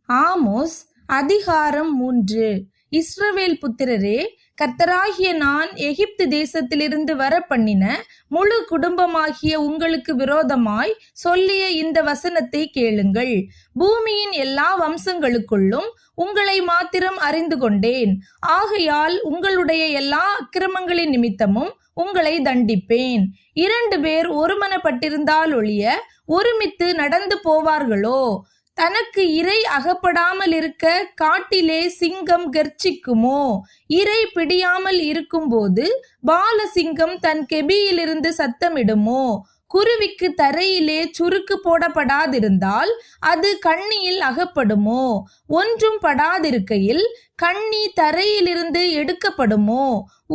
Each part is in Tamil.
ஆமோஸ் அதிகாரம் 3. இஸ்ரவேல் புத்திரரே, கர்த்தராகிய நான் எகிப்து தேசத்திலிருந்து வர பண்ணின முழு குடும்பமாகிய உங்களுக்கு விரோதமாய் சொல்லிய இந்த வசனத்தை கேளுங்கள். பூமியின் எல்லா வம்சங்களுக்குள்ளும் உங்களை மாத்திரம் அறிந்து கொண்டேன். ஆகையால் உங்களுடைய எல்லா அக்கிரமங்களின் நிமித்தமும் உங்களை தண்டிப்பேன். 2 பேர் ஒருமனப்பட்டிருந்தால் ஒழிய ஒருமித்து நடந்து போவார்களோ? தனக்கு இரை அகப்படாமல் இருக்க காட்டிலே சிங்கம் கர்ச்சிக்குமோ? இரை பிடியாமல் இருக்கும்போது பாலசிங்கம் தன் கெபியிலிருந்து சத்தமிடுமோ? குருவிக்கு தரையிலே சுருக்கு போடப்படாதிருந்தால் அது கண்ணியில் அகப்படுமோ? ஒன்றும் படாதிருக்கையில் கண்ணி தரையிலிருந்து எடுக்கப்படுமோ?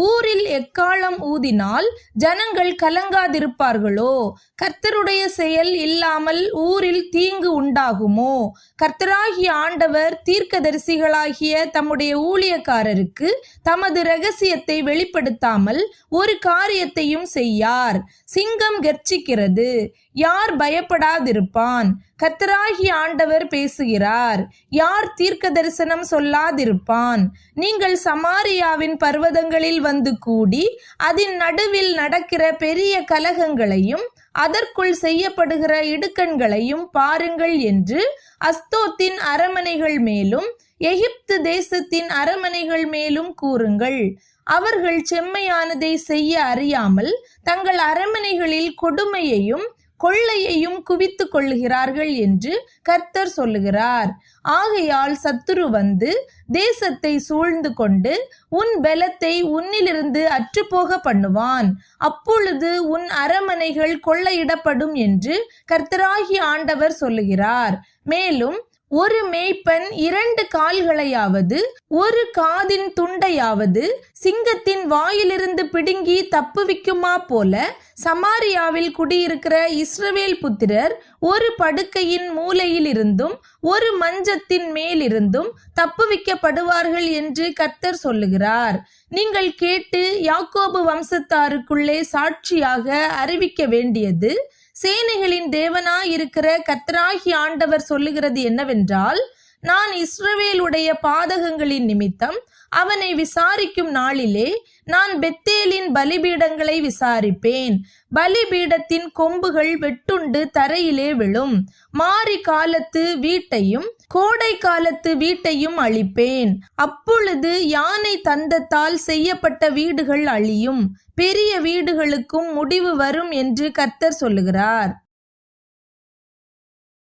ஊரில் எக்காளம் ஊதினால் ஜனங்கள் கலங்காதிருப்பார்களோ? கர்த்தருடைய செயல் இல்லாமல் ஊரில் தீங்கு உண்டாகுமோ? கர்த்தராகிய ஆண்டவர் தீர்க்கதரிசிகளாகிய தம்முடைய ஊழியக்காரருக்கு தமது இரகசியத்தை வெளிப்படுத்தாமல் ஒரு காரியத்தையும் செய்யார். சிங்கம் கர்ச்சிக்கிறது, யார் பயப்படாதிருப்பான்? கர்த்தராகிய ஆண்டவர் பேசுகிறார், யார் தீர்க்க தரிசனம் சொல்லாதிருப்பான்? நீங்கள் சமாரியாவின் பர்வதங்களில் வந்து கூடி அதன் நடுவில் நடக்கிற பெரிய கலகங்களையும் அதற்குள் செய்யப்படுகிற இடுக்கண்களையும் பாருங்கள் என்று அஸ்தோத்தின் அரமனைகள் மேலும் எகிப்து தேசத்தின் அரமனைகள் மேலும் கூறுங்கள். அவர்கள் செம்மையானதை செய்ய அறியாமல் தங்கள் அரமனைகளில் கொடுமையையும் கொள்ளையையும் குவித்து கொள்ளுகிறார்கள் என்று கர்த்தர் சொல்லுகிறார். ஆகையால் சத்துரு வந்து தேசத்தை சூழ்ந்து கொண்டு உன் பலத்தை உன்னிலிருந்து அற்றுப்போக பண்ணுவான். அப்பொழுது உன் அரமனைகள் கொள்ளையிடப்படும் என்று கர்த்தராகிய ஆண்டவர் சொல்லுகிறார். மேலும் ஒரு மேய்ப்பன் 2 கால்களையாவது ஒரு காதின் துண்டையாவது சிங்கத்தின் வாயிலிருந்து பிடுங்கி தப்புவிக்குமா போல சமாரியாவில் குடியிருக்கிற இஸ்ரவேல் புத்திரர் ஒரு படுக்கையின் மூலையில் இருந்தும் ஒரு மஞ்சத்தின் மேலிருந்தும் தப்புவிக்கப்படுவார்கள் என்று கர்த்தர் சொல்லுகிறார். நீங்கள் கேட்டு யாக்கோபு வம்சத்தாருக்குள்ளே சாட்சியாக அறிவிக்க வேண்டியது, சேனைகளின் தேவனாயிருக்கிற கர்த்தராகிய ஆண்டவர் சொல்லுகிறது என்னவென்றால், நான் இஸ்ரவேலுடைய பாதகங்களின் நிமித்தம் அவனை விசாரிக்கும் நாளிலே நான் பெத்தேலின் பலிபீடங்களை விசாரிப்பேன். பலிபீடத்தின் கொம்புகள் வெட்டுண்டு தரையிலே விழும். மாரி காலத்து வீட்டையும் கோடை காலத்து வீட்டையும் அழிப்பேன். அப்பொழுது யானை தந்தத்தால் செய்யப்பட்ட வீடுகள் அழியும், பெரிய வீடுகளுக்கும் முடிவு வரும் என்று கர்த்தர் சொல்லுகிறார்.